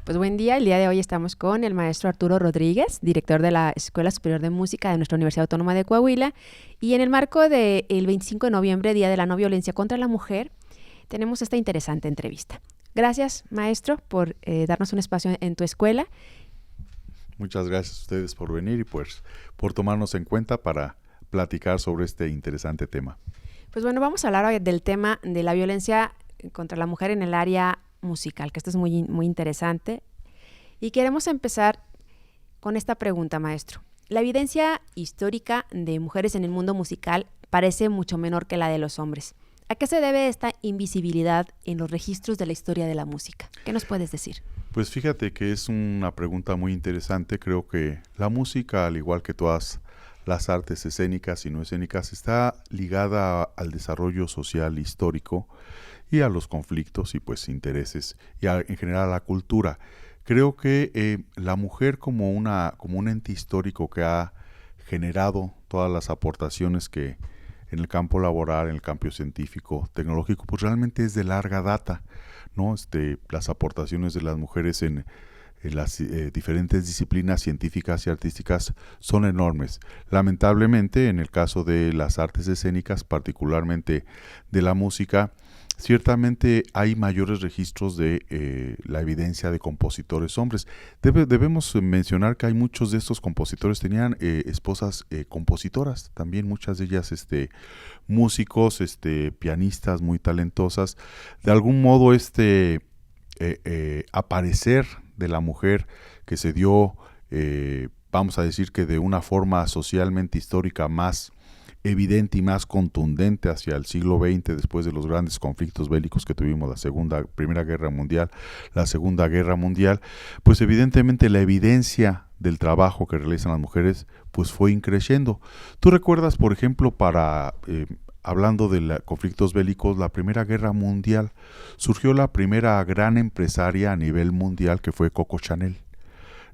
Pues buen día, el día de hoy estamos con el maestro Arturo Rodríguez, director de la Escuela Superior de Música de nuestra Universidad Autónoma de Coahuila, y en el marco del 25 de noviembre, Día de la No Violencia contra la Mujer, tenemos esta interesante entrevista. Gracias, maestro, por darnos un espacio en tu escuela. Muchas gracias a ustedes por venir y pues por tomarnos en cuenta para platicar sobre este interesante tema. Pues bueno, vamos a hablar hoy del tema de la violencia contra la mujer en el área musical, que esto es muy interesante. Y queremos empezar con esta pregunta, maestro. La evidencia histórica de mujeres en el mundo musical parece mucho menor que la de los hombres. ¿A qué se debe esta invisibilidad en los registros de la historia de la música? ¿Qué nos puedes decir? Pues fíjate que es una pregunta muy interesante. Creo que la música, al igual que todas las artes escénicas y no escénicas, está ligada al desarrollo social histórico y a los conflictos y pues intereses y en general a la cultura. Creo que la mujer como un ente histórico que ha generado todas las aportaciones que en el campo laboral, en el campo científico, tecnológico, pues realmente es de larga data, ¿no? Las aportaciones de las mujeres en las diferentes disciplinas científicas y artísticas son enormes. Lamentablemente, en el caso de las artes escénicas, particularmente de la música, ciertamente hay mayores registros de la evidencia de compositores hombres. Debemos mencionar que hay muchos de estos compositores tenían esposas compositoras, también muchas de ellas músicos, pianistas muy talentosas. De algún modo aparecer de la mujer que se dio, vamos a decir que de una forma socialmente histórica más evidente y más contundente hacia el siglo XX, después de los grandes conflictos bélicos que tuvimos, Primera Guerra Mundial, la Segunda Guerra Mundial, pues evidentemente la evidencia del trabajo que realizan las mujeres pues fue increciendo. ¿Tú recuerdas, por ejemplo, hablando de conflictos bélicos, la Primera Guerra Mundial, surgió la primera gran empresaria a nivel mundial que fue Coco Chanel,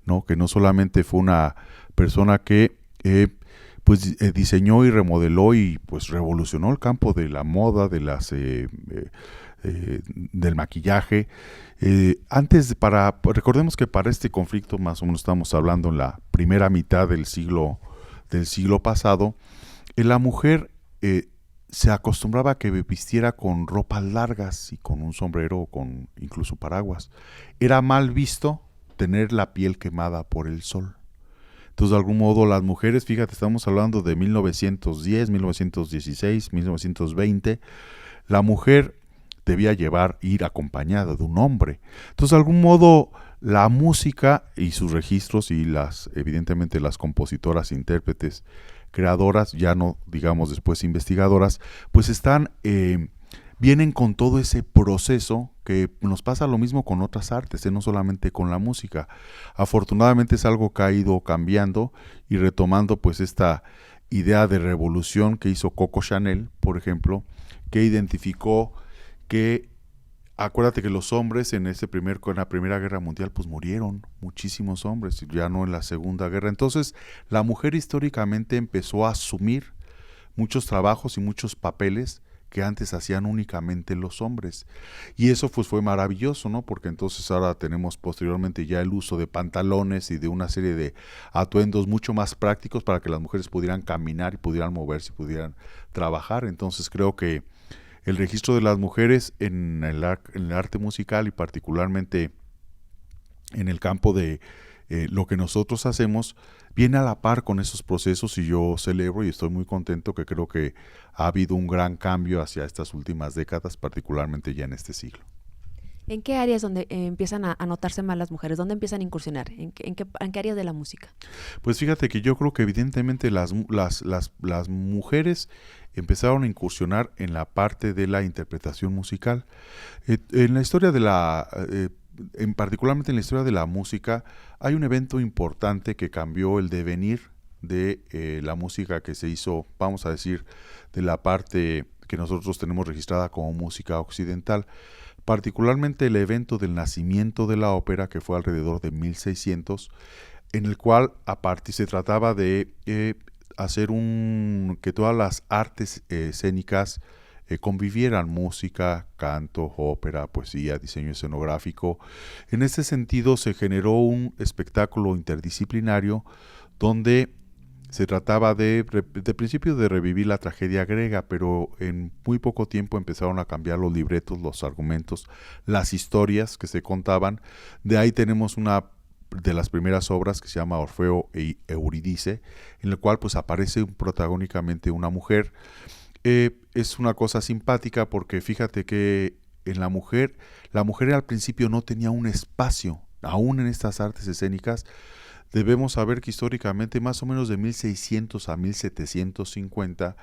¿no? Que no solamente fue una persona que diseñó y remodeló y pues revolucionó el campo de la moda, del maquillaje. Recordemos que para este conflicto, más o menos estamos hablando en la primera mitad del siglo pasado, la mujer se acostumbraba a que vistiera con ropas largas y con un sombrero o con incluso paraguas. Era mal visto tener la piel quemada por el sol. Entonces, de algún modo, las mujeres, fíjate, estamos hablando de 1910, 1916, 1920, la mujer debía ir acompañada de un hombre. Entonces, de algún modo, la música y sus registros y evidentemente las compositoras, intérpretes, creadoras, ya no digamos después investigadoras, pues vienen con todo ese proceso que nos pasa lo mismo con otras artes, no solamente con la música. Afortunadamente es algo que ha ido cambiando y retomando pues esta idea de revolución que hizo Coco Chanel, por ejemplo, que identificó que, acuérdate que los hombres en la Primera Guerra Mundial pues murieron muchísimos hombres, ya no en la Segunda Guerra. Entonces la mujer históricamente empezó a asumir muchos trabajos y muchos papeles que antes hacían únicamente los hombres. Y eso pues fue maravilloso, ¿no? Porque entonces ahora tenemos posteriormente ya el uso de pantalones y de una serie de atuendos mucho más prácticos para que las mujeres pudieran caminar y pudieran moverse y pudieran trabajar. Entonces creo que el registro de las mujeres en el arte musical y particularmente en el campo de lo que nosotros hacemos viene a la par con esos procesos y yo celebro y estoy muy contento que creo que ha habido un gran cambio hacia estas últimas décadas, particularmente ya en este siglo. ¿En qué áreas donde empiezan a notarse más las mujeres? ¿Dónde empiezan a incursionar? ¿En qué áreas de la música? Pues fíjate que yo creo que evidentemente las mujeres empezaron a incursionar en la parte de la interpretación musical. En la historia particularmente en la historia de la música, hay un evento importante que cambió el devenir de la música que se hizo, vamos a decir, de la parte que nosotros tenemos registrada como música occidental, particularmente el evento del nacimiento de la ópera, que fue alrededor de 1600, en el cual aparte se trataba de hacer que todas las artes escénicas convivieran: música, canto, ópera, poesía, diseño escenográfico. En este sentido se generó un espectáculo interdisciplinario donde se trataba de principio de revivir la tragedia griega, pero en muy poco tiempo empezaron a cambiar los libretos, los argumentos, las historias que se contaban. De ahí tenemos una de las primeras obras que se llama Orfeo e Eurídice, en la cual pues aparece protagónicamente una mujer. Es una cosa simpática porque fíjate que en la mujer al principio no tenía un espacio, aún en estas artes escénicas. Debemos saber que históricamente, más o menos de 1600 a 1750,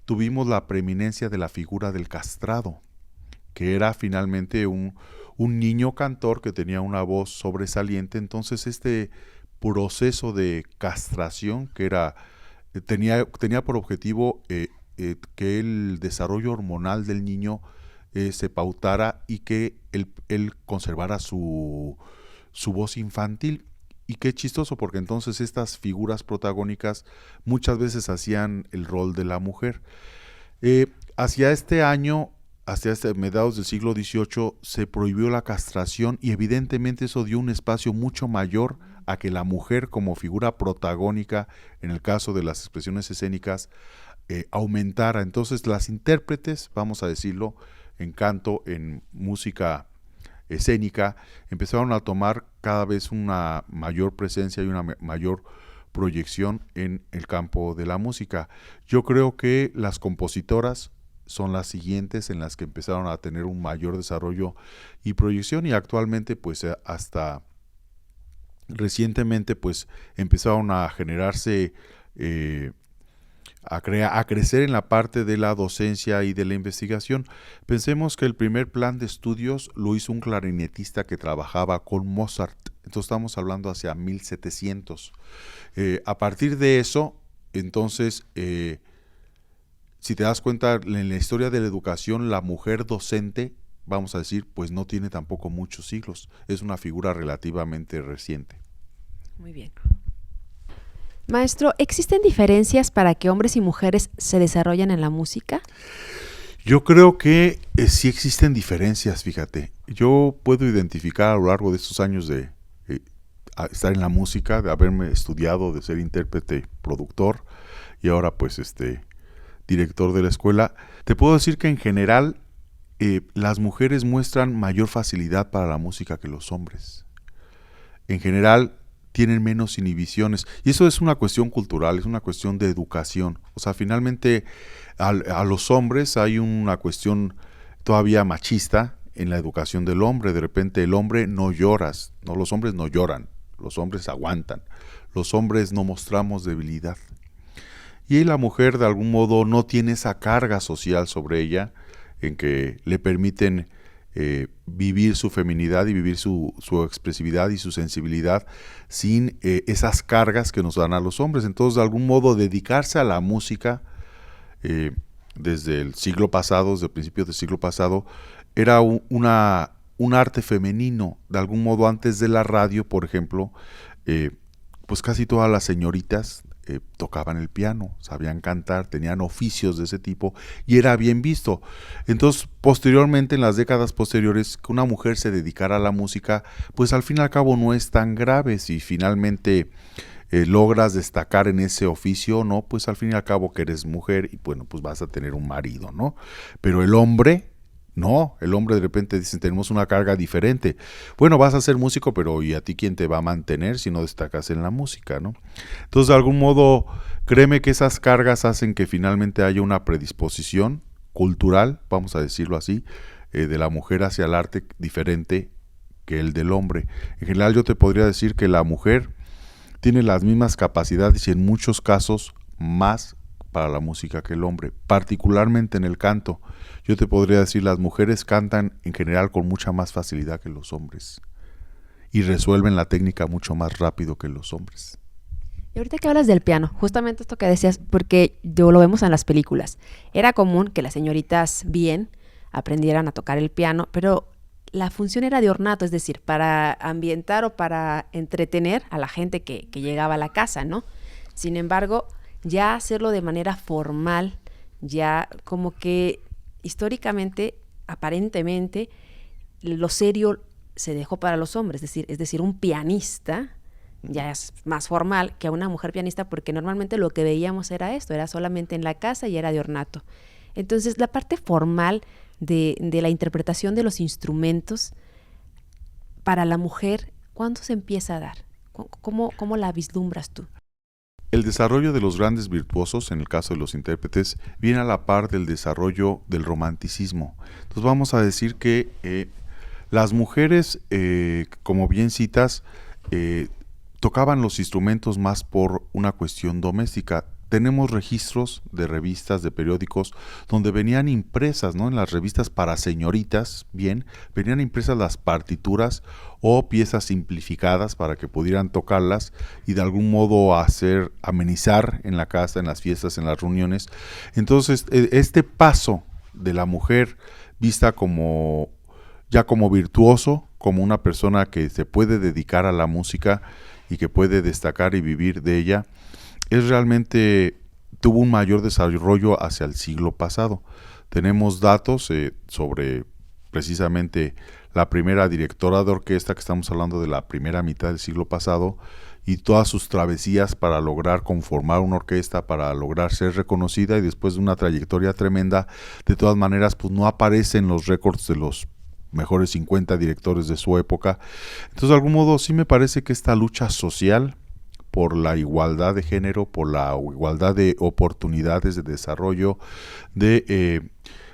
tuvimos la preeminencia de la figura del castrado, que era finalmente un niño cantor que tenía una voz sobresaliente. Entonces este proceso de castración que tenía por objetivo que el desarrollo hormonal del niño se pautara y que él conservara su voz infantil. Y qué chistoso, porque entonces estas figuras protagónicas muchas veces hacían el rol de la mujer. Hacia mediados del siglo XVIII, se prohibió la castración y evidentemente eso dio un espacio mucho mayor a que la mujer como figura protagónica, en el caso de las expresiones escénicas, aumentara. Entonces las intérpretes, vamos a decirlo, en canto, en música escénica, empezaron a tomar cada vez una mayor presencia y una mayor proyección en el campo de la música. Yo creo que las compositoras son las siguientes en las que empezaron a tener un mayor desarrollo y proyección, y actualmente pues hasta recientemente pues empezaron a generarse a crecer en la parte de la docencia y de la investigación. Pensemos que el primer plan de estudios lo hizo un clarinetista que trabajaba con Mozart. Entonces estamos hablando hacia 1700. A partir de eso, entonces, si te das cuenta, en la historia de la educación, la mujer docente, vamos a decir, pues no tiene tampoco muchos siglos. Es una figura relativamente reciente. Muy bien. Maestro, ¿existen diferencias para que hombres y mujeres se desarrollen en la música? Yo creo que sí existen diferencias, fíjate. Yo puedo identificar a lo largo de estos años de estar en la música, de haberme estudiado, de ser intérprete, productor y ahora pues director de la escuela. Te puedo decir que en general las mujeres muestran mayor facilidad para la música que los hombres. En general tienen menos inhibiciones, y eso es una cuestión cultural, es una cuestión de educación. O sea, finalmente a los hombres hay una cuestión todavía machista en la educación del hombre. De repente el hombre no lloras, no, los hombres no lloran, los hombres aguantan, los hombres no mostramos debilidad. Y la mujer de algún modo no tiene esa carga social sobre ella en que le permiten vivir su feminidad y vivir su expresividad y su sensibilidad sin esas cargas que nos dan a los hombres. Entonces, de algún modo, dedicarse a la música desde el siglo pasado, desde principios del siglo pasado, era un arte femenino. De algún modo, antes de la radio, por ejemplo, pues casi todas las señoritas tocaban el piano, sabían cantar, tenían oficios de ese tipo y era bien visto. Entonces, posteriormente, en las décadas posteriores, que una mujer se dedicara a la música, pues al fin y al cabo no es tan grave. Si finalmente logras destacar en ese oficio, ¿no? Pues al fin y al cabo que eres mujer y bueno, pues vas a tener un marido, ¿no? Pero el hombre... No, el hombre de repente dice, tenemos una carga diferente. Bueno, vas a ser músico, pero ¿y a ti quién te va a mantener si no destacas en la música, no? Entonces, de algún modo, créeme que esas cargas hacen que finalmente haya una predisposición cultural, vamos a decirlo así, de la mujer hacia el arte diferente que el del hombre. En general, yo te podría decir que la mujer tiene las mismas capacidades y en muchos casos más para la música que el hombre, particularmente en el canto. Yo te podría decir, las mujeres cantan en general con mucha más facilidad que los hombres y resuelven la técnica mucho más rápido que los hombres. Y ahorita que hablas del piano, justamente esto que decías, porque lo vemos en las películas, era común que las señoritas bien aprendieran a tocar el piano, pero la función era de ornato, es decir, para ambientar o para entretener a la gente que llegaba a la casa, ¿no? Sin embargo, ya hacerlo de manera formal, ya como que históricamente, aparentemente, lo serio se dejó para los hombres, es decir, un pianista ya es más formal que una mujer pianista, porque normalmente lo que veíamos era esto, era solamente en la casa y era de ornato. Entonces, la parte formal de la interpretación de los instrumentos para la mujer, ¿cuándo se empieza a dar? ¿Cómo la vislumbras tú? El desarrollo de los grandes virtuosos, en el caso de los intérpretes, viene a la par del desarrollo del romanticismo. Entonces vamos a decir que las mujeres, como bien citas, tocaban los instrumentos más por una cuestión doméstica. Tenemos registros de revistas, de periódicos, donde venían impresas, ¿no? En las revistas para señoritas, bien, venían impresas las partituras o piezas simplificadas para que pudieran tocarlas y de algún modo amenizar en la casa, en las fiestas, en las reuniones. Entonces, este paso de la mujer vista como virtuoso, como una persona que se puede dedicar a la música y que puede destacar y vivir de ella, tuvo un mayor desarrollo hacia el siglo pasado. Tenemos datos sobre precisamente la primera directora de orquesta, que estamos hablando de la primera mitad del siglo pasado, y todas sus travesías para lograr conformar una orquesta, para lograr ser reconocida, y después de una trayectoria tremenda, de todas maneras, pues no aparece en los récords de los mejores 50 directores de su época. Entonces, de algún modo, sí me parece que esta lucha social por la igualdad de género, por la igualdad de oportunidades de desarrollo, de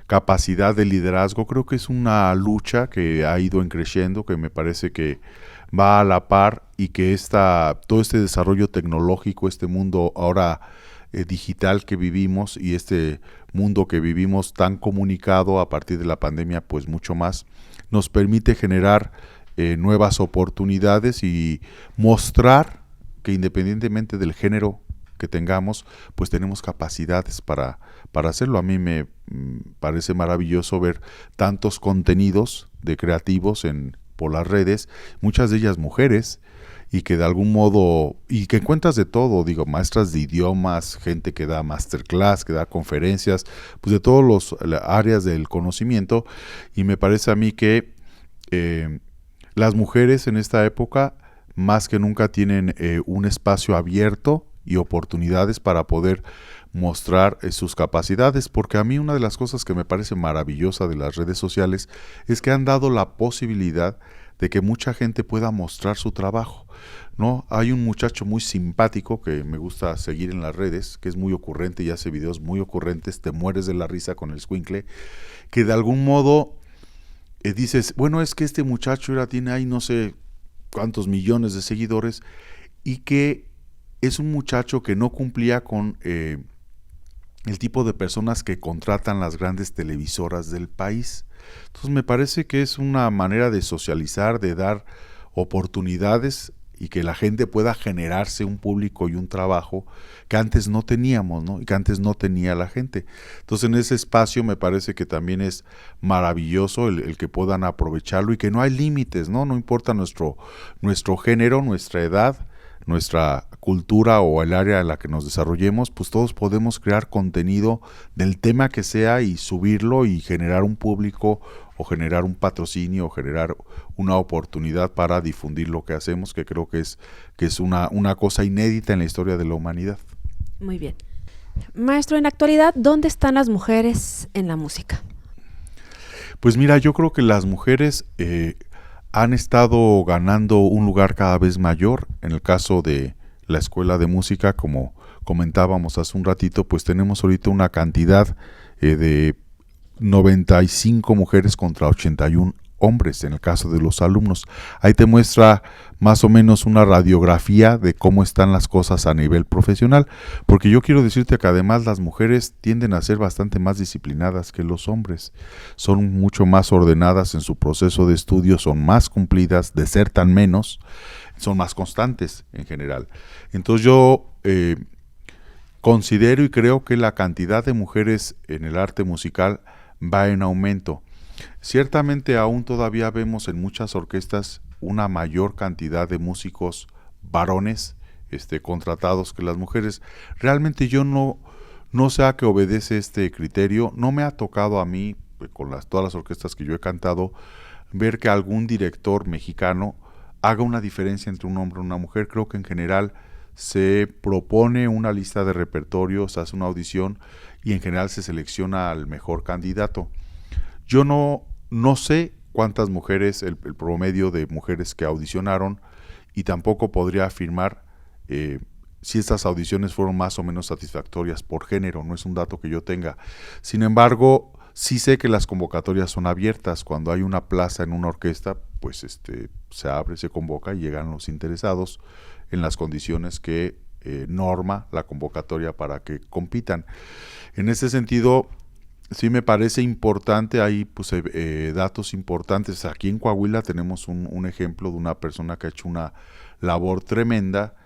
capacidad de liderazgo, creo que es una lucha que ha ido creciendo, que me parece que va a la par, y que todo este desarrollo tecnológico, este mundo ahora digital que vivimos, y este mundo que vivimos tan comunicado a partir de la pandemia, pues mucho más, nos permite generar nuevas oportunidades y mostrar que independientemente del género que tengamos, pues tenemos capacidades para hacerlo. A mí me parece maravilloso ver tantos contenidos de creativos por las redes, muchas de ellas mujeres, y que de algún modo, y que encuentras de todo, digo, maestras de idiomas, gente que da masterclass, que da conferencias, pues de todas las áreas del conocimiento, y me parece a mí que las mujeres en esta época más que nunca tienen un espacio abierto y oportunidades para poder mostrar sus capacidades, porque a mí una de las cosas que me parece maravillosa de las redes sociales es que han dado la posibilidad de que mucha gente pueda mostrar su trabajo, ¿no? Hay un muchacho muy simpático que me gusta seguir en las redes, que es muy ocurrente y hace videos muy ocurrentes, te mueres de la risa con el escuincle, que de algún modo dices, bueno, es que este muchacho ahora tiene ahí no sé cuántos millones de seguidores, y que es un muchacho que no cumplía con el tipo de personas que contratan las grandes televisoras del país. Entonces me parece que es una manera de socializar, de dar oportunidades y que la gente pueda generarse un público y un trabajo que antes no teníamos, ¿no? Y que antes no tenía la gente. Entonces en ese espacio me parece que también es maravilloso el que puedan aprovecharlo, y que no hay límites, ¿no? No importa nuestro género, nuestra edad, nuestra cultura o el área en la que nos desarrollemos, pues todos podemos crear contenido del tema que sea y subirlo y generar un público, o generar un patrocinio, o generar una oportunidad para difundir lo que hacemos, que creo que es una cosa inédita en la historia de la humanidad. Muy bien. Maestro, en la actualidad, ¿dónde están las mujeres en la música? Pues mira, yo creo que las mujeres han estado ganando un lugar cada vez mayor. En el caso de la escuela de música, como comentábamos hace un ratito, pues tenemos ahorita una cantidad de 95 mujeres contra 81 hombres en el caso de los alumnos. Ahí te muestra más o menos una radiografía de cómo están las cosas a nivel profesional, porque yo quiero decirte que además las mujeres tienden a ser bastante más disciplinadas que los hombres, son mucho más ordenadas en su proceso de estudio, son más cumplidas, desertan menos, son más constantes en general. Entonces yo considero y creo que la cantidad de mujeres en el arte musical va en aumento. Ciertamente aún todavía vemos en muchas orquestas una mayor cantidad de músicos varones contratados que las mujeres. Realmente yo no sé a qué obedece este criterio. No me ha tocado a mí con todas las orquestas que yo he cantado, ver que algún director mexicano haga una diferencia entre un hombre y una mujer. Creo que en general se propone una lista de repertorios, se hace una audición y en general se selecciona al mejor candidato. Yo no sé cuántas mujeres, el promedio de mujeres que audicionaron, y tampoco podría afirmar si estas audiciones fueron más o menos satisfactorias por género, no es un dato que yo tenga. Sin embargo, sí sé que las convocatorias son abiertas. Cuando hay una plaza en una orquesta, pues se abre, se convoca y llegan los interesados en las condiciones que norma la convocatoria para que compitan. En ese sentido, sí me parece importante, hay pues, datos importantes. Aquí en Coahuila tenemos un ejemplo de una persona que ha hecho una labor tremenda,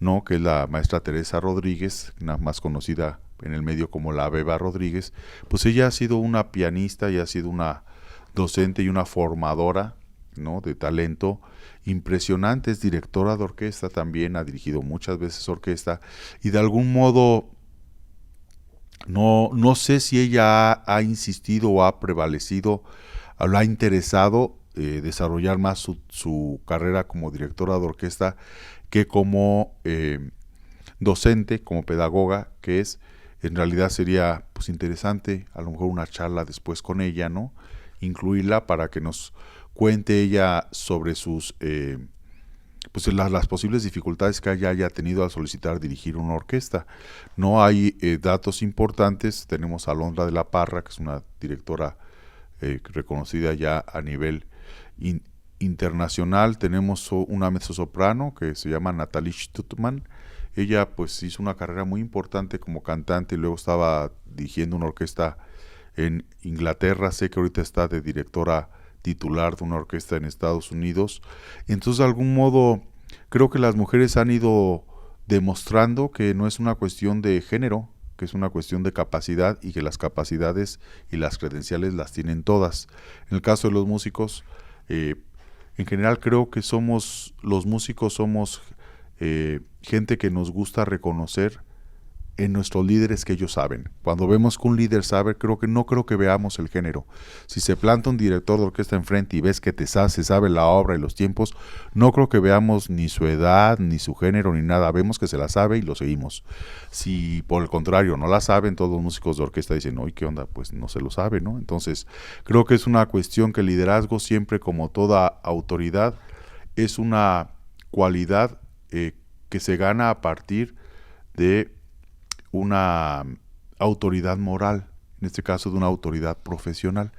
¿no? Que es la maestra Teresa Rodríguez, más conocida en el medio como la Beba Rodríguez. Pues ella ha sido una pianista y ha sido una docente y una formadora, ¿no? De talento impresionante. Es directora de orquesta también, ha dirigido muchas veces orquesta, y de algún modo no sé si ella ha insistido o ha prevalecido, o le ha interesado desarrollar más su carrera como directora de orquesta que como docente, como pedagoga, que es. En realidad sería pues interesante a lo mejor una charla después con ella, ¿no? Incluirla para que nos cuente ella sobre sus pues las posibles dificultades que ella haya tenido al solicitar dirigir una orquesta. No hay datos importantes. Tenemos a Alondra de la Parra, que es una directora reconocida ya a nivel internacional. Tenemos una mezzosoprano que se llama Natalie Stuttman. Ella pues hizo una carrera muy importante como cantante y luego estaba dirigiendo una orquesta en Inglaterra. Sé que ahorita está de directora titular de una orquesta en Estados Unidos. Entonces, de algún modo, creo que las mujeres han ido demostrando que no es una cuestión de género, que es una cuestión de capacidad, y que las capacidades y las credenciales las tienen todas. En el caso de los músicos, en general creo que los músicos somos gente que nos gusta reconocer en nuestros líderes que ellos saben. Cuando vemos que un líder sabe, no creo que veamos el género. Si se planta un director de orquesta enfrente y ves que se sabe la obra y los tiempos, no creo que veamos ni su edad, ni su género, ni nada. Vemos que se la sabe y lo seguimos. Si por el contrario no la saben, todos los músicos de orquesta dicen, oye, ¿qué onda? Pues no se lo sabe, ¿no? Entonces, creo que es una cuestión que el liderazgo, siempre como toda autoridad, es una cualidad que se gana a partir de una autoridad moral, en este caso de una autoridad profesional,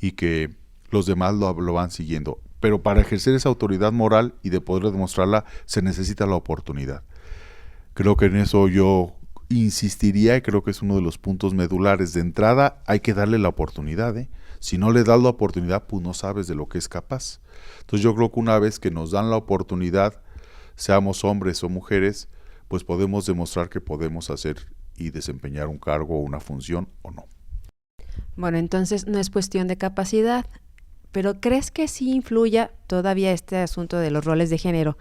y que los demás lo van siguiendo. Pero para ejercer esa autoridad moral y de poder demostrarla, se necesita la oportunidad. Creo que en eso yo insistiría, y creo que es uno de los puntos medulares. De entrada, hay que darle la oportunidad, ¿eh? Si no le das la oportunidad, pues no sabes de lo que es capaz. Entonces yo creo que una vez que nos dan la oportunidad, seamos hombres o mujeres, pues podemos demostrar que podemos hacer y desempeñar un cargo o una función o no. Bueno, entonces no es cuestión de capacidad, pero ¿crees que sí influya todavía este asunto de los roles de género?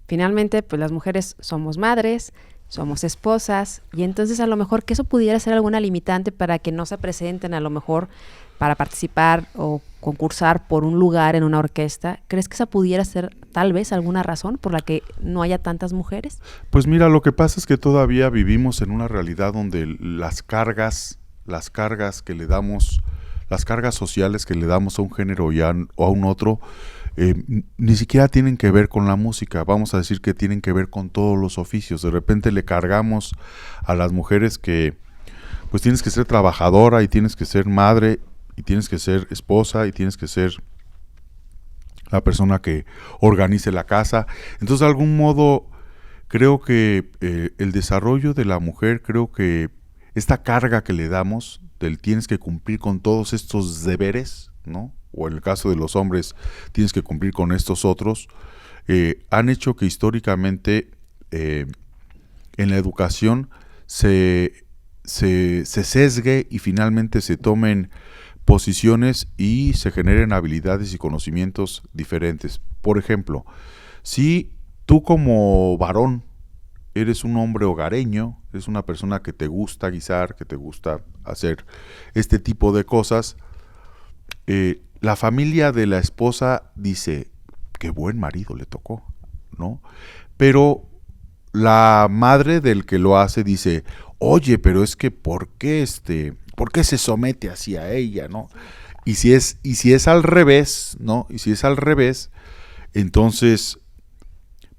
Finalmente, pues las mujeres somos madres, somos esposas, y entonces a lo mejor que eso pudiera ser alguna limitante para que no se presenten a lo mejor para participar o concursar por un lugar en una orquesta. ¿Crees que esa pudiera ser tal vez alguna razón por la que no haya tantas mujeres? Pues mira, lo que pasa es que todavía vivimos en una realidad donde las cargas que le damos, las cargas sociales que le damos a un género o a un otro, ni siquiera tienen que ver con la música. Vamos a decir que tienen que ver con todos los oficios. De repente le cargamos a las mujeres que pues tienes que ser trabajadora y tienes que ser madre y tienes que ser esposa y tienes que ser la persona que organice la casa. Entonces, de algún modo, creo que el desarrollo de la mujer, creo que esta carga que le damos, del tienes que cumplir con todos estos deberes, ¿no? O en el caso de los hombres, tienes que cumplir con estos otros, han hecho que históricamente en la educación se sesgue y finalmente se tomen posiciones y se generen habilidades y conocimientos diferentes. Por ejemplo, si tú como varón eres un hombre hogareño, eres una persona que te gusta guisar, que te gusta hacer este tipo de cosas, la familia de la esposa dice, qué buen marido le tocó, ¿no? Pero la madre del que lo hace dice, oye, pero es que ¿por qué se somete así a ella, no? Y si es al revés, ¿no? Y si es al revés, entonces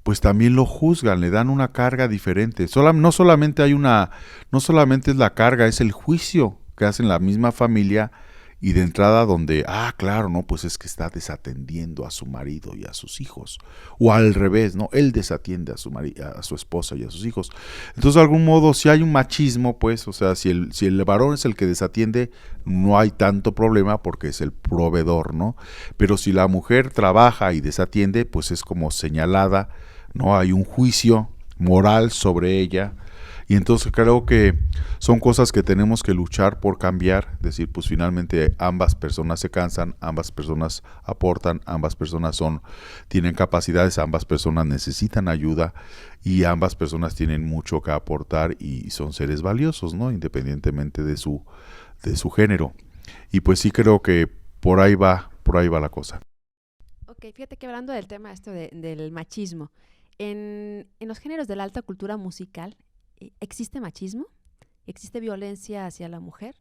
pues también lo juzgan, le dan una carga diferente. No solamente es la carga, es el juicio que hacen la misma familia y de entrada donde, claro, no, pues es que está desatendiendo a su marido y a sus hijos. O al revés, ¿no? Él desatiende a su esposa y a sus hijos. Entonces, de algún modo, si hay un machismo, pues, o sea, si el varón es el que desatiende, no hay tanto problema porque es el proveedor, ¿no? Pero si la mujer trabaja y desatiende, pues es como señalada, ¿no? Hay un juicio moral sobre ella. Y entonces creo que son cosas que tenemos que luchar por cambiar, es decir, pues finalmente ambas personas se cansan, ambas personas aportan, ambas personas tienen capacidades, ambas personas necesitan ayuda y ambas personas tienen mucho que aportar y son seres valiosos, ¿no? Independientemente de su género. Y pues sí creo que por ahí va la cosa. Ok, fíjate que hablando del tema del machismo, en los géneros de la alta cultura musical, ¿existe machismo? ¿Existe violencia hacia la mujer?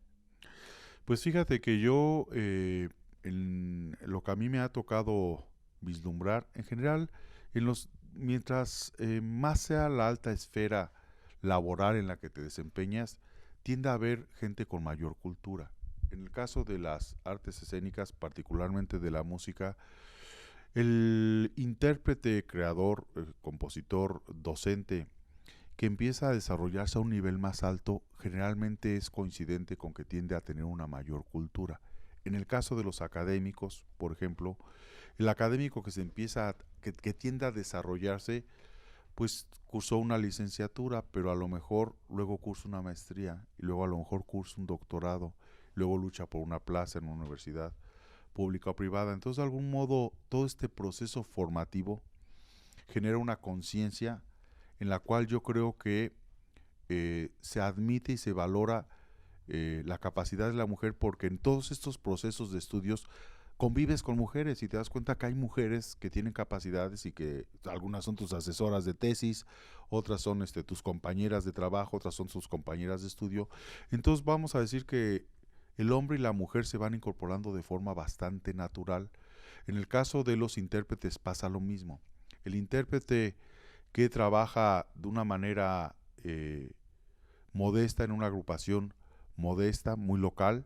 Pues fíjate que yo, en lo que a mí me ha tocado vislumbrar, en general, mientras más sea la alta esfera laboral en la que te desempeñas, tiende a haber gente con mayor cultura. En el caso de las artes escénicas, particularmente de la música, el intérprete, creador, compositor, docente, que empieza a desarrollarse a un nivel más alto, generalmente es coincidente con que tiende a tener una mayor cultura. En el caso de los académicos, por ejemplo, el académico que tiende a desarrollarse, pues cursó una licenciatura, pero a lo mejor luego cursa una maestría, y luego a lo mejor cursa un doctorado, luego lucha por una plaza en una universidad pública o privada. Entonces, de algún modo, todo este proceso formativo genera una conciencia en la cual yo creo que se admite y se valora la capacidad de la mujer, porque en todos estos procesos de estudios convives con mujeres y te das cuenta que hay mujeres que tienen capacidades y que algunas son tus asesoras de tesis, otras son tus compañeras de trabajo, otras son sus compañeras de estudio. Entonces vamos a decir que el hombre y la mujer se van incorporando de forma bastante natural. En el caso de los intérpretes pasa lo mismo. El intérprete que trabaja de una manera modesta en una agrupación modesta, muy local,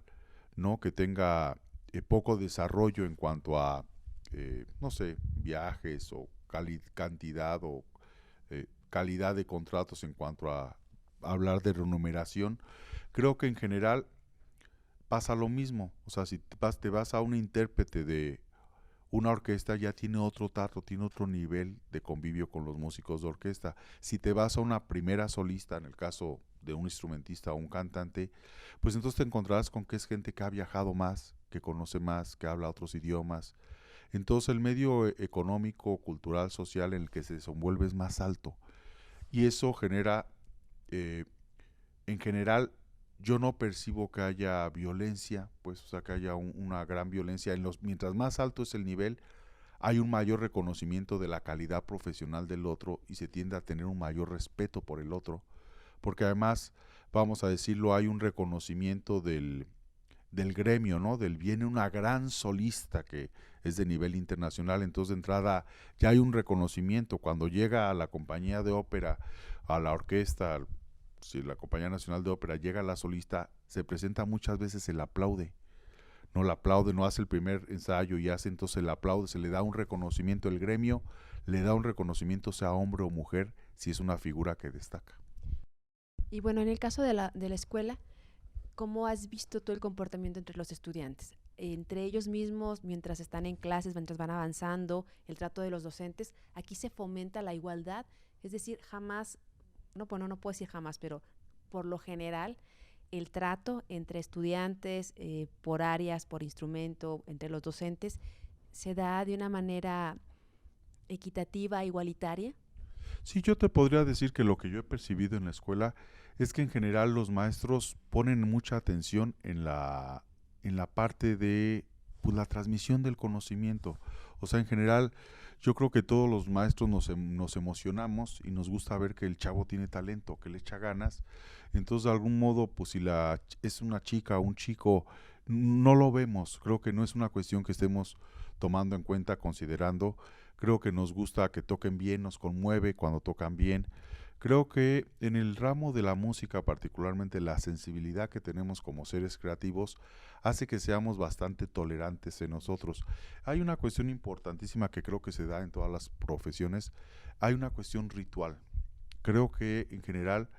¿no? Que tenga poco desarrollo en cuanto a, no sé, viajes o cantidad o calidad de contratos en cuanto a hablar de remuneración. Creo que en general pasa lo mismo. O sea, si te vas a un intérprete de una orquesta, ya tiene otro trato, tiene otro nivel de convivio con los músicos de orquesta. Si te vas a una primera solista, en el caso de un instrumentista o un cantante, pues entonces te encontrarás con que es gente que ha viajado más, que conoce más, que habla otros idiomas. Entonces el medio económico, cultural, social en el que se desenvuelve es más alto. Y eso genera, eh, en general, yo no percibo que haya violencia, pues, o sea, que haya una gran violencia. Mientras más alto es el nivel, hay un mayor reconocimiento de la calidad profesional del otro y se tiende a tener un mayor respeto por el otro, porque además, vamos a decirlo, hay un reconocimiento del gremio, ¿no? Viene una gran solista que es de nivel internacional, entonces de entrada ya hay un reconocimiento. Cuando llega a la compañía de ópera, a la orquesta, si la Compañía Nacional de Ópera llega a la solista, se presenta muchas veces, se le aplaude. No la aplaude, no hace el primer ensayo y hace entonces el aplaude, se le da un reconocimiento, el gremio le da un reconocimiento, sea hombre o mujer, si es una figura que destaca. Y bueno, en el caso de la escuela, ¿cómo has visto tú el comportamiento entre los estudiantes? Entre ellos mismos, mientras están en clases, mientras van avanzando, el trato de los docentes, aquí se fomenta la igualdad, es decir, jamás, no, bueno, no puedo decir jamás, pero por lo general, el trato entre estudiantes, por áreas, por instrumento, entre los docentes, se da de una manera equitativa, igualitaria. Sí, yo te podría decir que lo que yo he percibido en la escuela es que en general los maestros ponen mucha atención en la parte de pues la transmisión del conocimiento. O sea, en general, yo creo que todos los maestros nos emocionamos y nos gusta ver que el chavo tiene talento, que le echa ganas. Entonces, de algún modo, pues si es una chica o un chico, no lo vemos. Creo que no es una cuestión que estemos tomando en cuenta, considerando. Creo que nos gusta que toquen bien, nos conmueve cuando tocan bien. Creo que en el ramo de la música, particularmente la sensibilidad que tenemos como seres creativos, hace que seamos bastante tolerantes en nosotros. Hay una cuestión importantísima que creo que se da en todas las profesiones, hay una cuestión ritual. Creo que en general,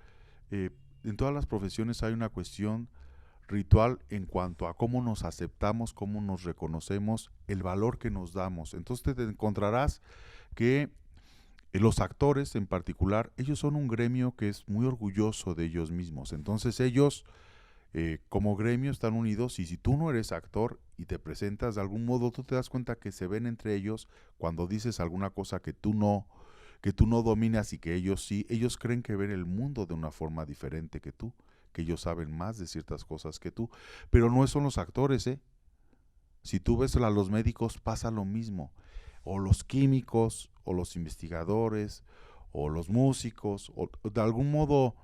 en todas las profesiones hay una cuestión ritual en cuanto a cómo nos aceptamos, cómo nos reconocemos, el valor que nos damos. Entonces te encontrarás que los actores en particular, ellos son un gremio que es muy orgulloso de ellos mismos. Entonces ellos como gremio están unidos, y si tú no eres actor y te presentas de algún modo, tú te das cuenta que se ven entre ellos cuando dices alguna cosa que tú no dominas y que ellos sí. Ellos creen que ven el mundo de una forma diferente que tú, que ellos saben más de ciertas cosas que tú, pero no son los actores, ¿eh? Si tú ves a los médicos pasa lo mismo, o los químicos, o los investigadores, o los músicos, o de algún modo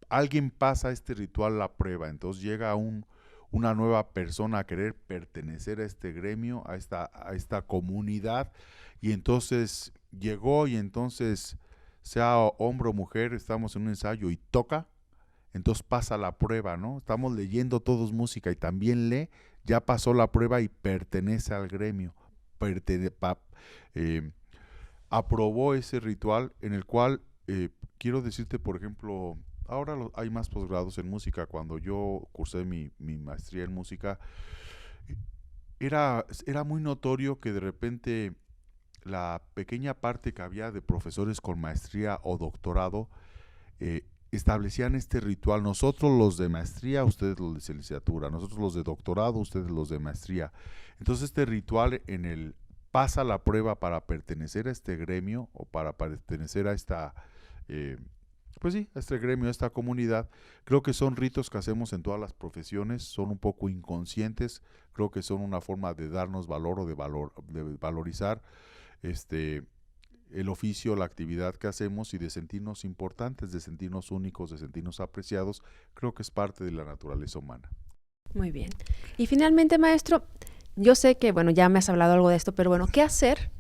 alguien pasa este ritual, la prueba. Entonces llega una nueva persona a querer pertenecer a este gremio, a esta comunidad, y entonces llegó, y entonces sea hombre o mujer, estamos en un ensayo y toca, entonces pasa la prueba, ¿no? Estamos leyendo todos música y también lee, ya pasó la prueba y pertenece al gremio, aprobó ese ritual en el cual, quiero decirte, por ejemplo, ahora hay más posgrados en música. Cuando yo cursé mi maestría en música, era muy notorio que de repente la pequeña parte que había de profesores con maestría o doctorado establecían este ritual: nosotros los de maestría, ustedes los de licenciatura; nosotros los de doctorado, ustedes los de maestría. Entonces este ritual en el pasa la prueba para pertenecer a este gremio, o para pertenecer a esta pues sí, a este gremio, a esta comunidad, creo que son ritos que hacemos en todas las profesiones, son un poco inconscientes, creo que son una forma de darnos valor, o de valorizar el oficio, la actividad que hacemos, y de sentirnos importantes, de sentirnos únicos, de sentirnos apreciados. Creo que es parte de la naturaleza humana. Muy bien. Y finalmente, maestro, yo sé que, bueno, ya me has hablado algo de esto, pero bueno, ¿qué hacer?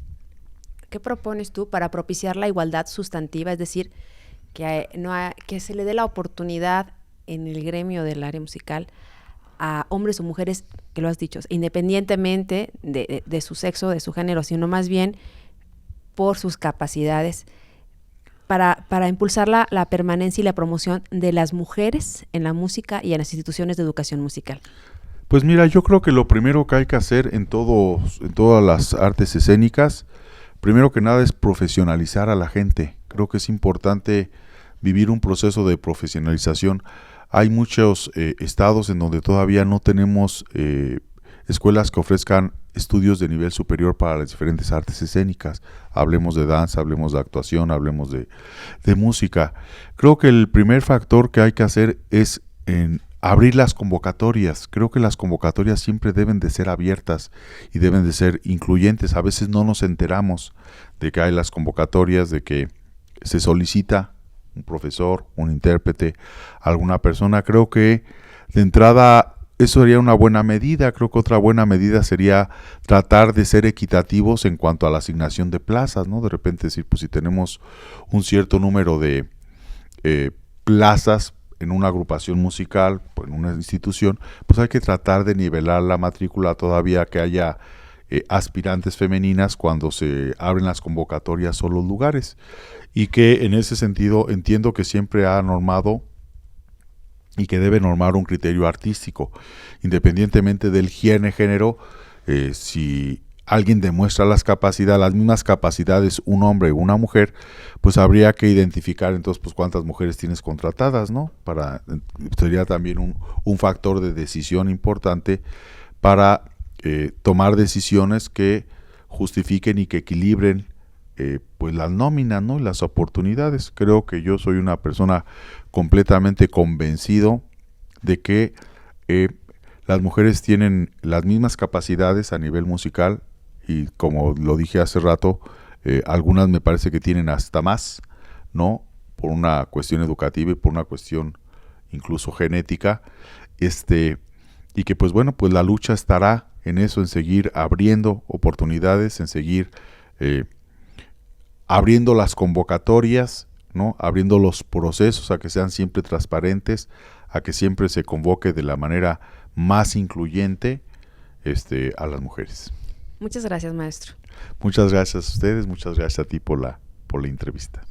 ¿Qué propones tú para propiciar la igualdad sustantiva? Es decir, que se le dé la oportunidad en el gremio del área musical a hombres o mujeres, que lo has dicho, independientemente de su sexo, de su género, sino más bien por sus capacidades, para impulsar la permanencia y la promoción de las mujeres en la música y en las instituciones de educación musical. Pues mira, yo creo que lo primero que hay que hacer en todas las artes escénicas, primero que nada, es profesionalizar a la gente. Creo que es importante vivir un proceso de profesionalización. Hay muchos estados en donde todavía no tenemos escuelas que ofrezcan estudios de nivel superior para las diferentes artes escénicas. Hablemos de danza, hablemos de actuación, hablemos de música. Creo que el primer factor que hay que hacer es abrir las convocatorias. Creo que las convocatorias siempre deben de ser abiertas y deben de ser incluyentes. A veces no nos enteramos de que hay las convocatorias, de que se solicita un profesor, un intérprete, alguna persona. Creo que de entrada eso sería una buena medida. Creo que otra buena medida sería tratar de ser equitativos en cuanto a la asignación de plazas, ¿no? De repente decir, pues si tenemos un cierto número de plazas en una agrupación musical, pues en una institución, pues hay que tratar de nivelar la matrícula, todavía que haya aspirantes femeninas cuando se abren las convocatorias o los lugares. Y que en ese sentido entiendo que siempre ha normado y que debe normar un criterio artístico, independientemente del género. Si alguien demuestra las mismas capacidades, un hombre o una mujer, pues habría que identificar entonces pues cuántas mujeres tienes contratadas, ¿no? Sería también un factor de decisión importante para tomar decisiones que justifiquen y que equilibren pues las nóminas, ¿no? Las oportunidades. Creo que yo soy una persona completamente convencido de que las mujeres tienen las mismas capacidades a nivel musical y como lo dije hace rato, algunas me parece que tienen hasta más, ¿no? Por una cuestión educativa y por una cuestión incluso genética, y que pues bueno, pues la lucha estará en eso, en seguir abriendo oportunidades, en seguir abriendo las convocatorias, ¿no? Abriendo los procesos a que sean siempre transparentes, a que siempre se convoque de la manera más incluyente a las mujeres. Muchas gracias, maestro. Muchas gracias a ustedes, muchas gracias a ti por la entrevista.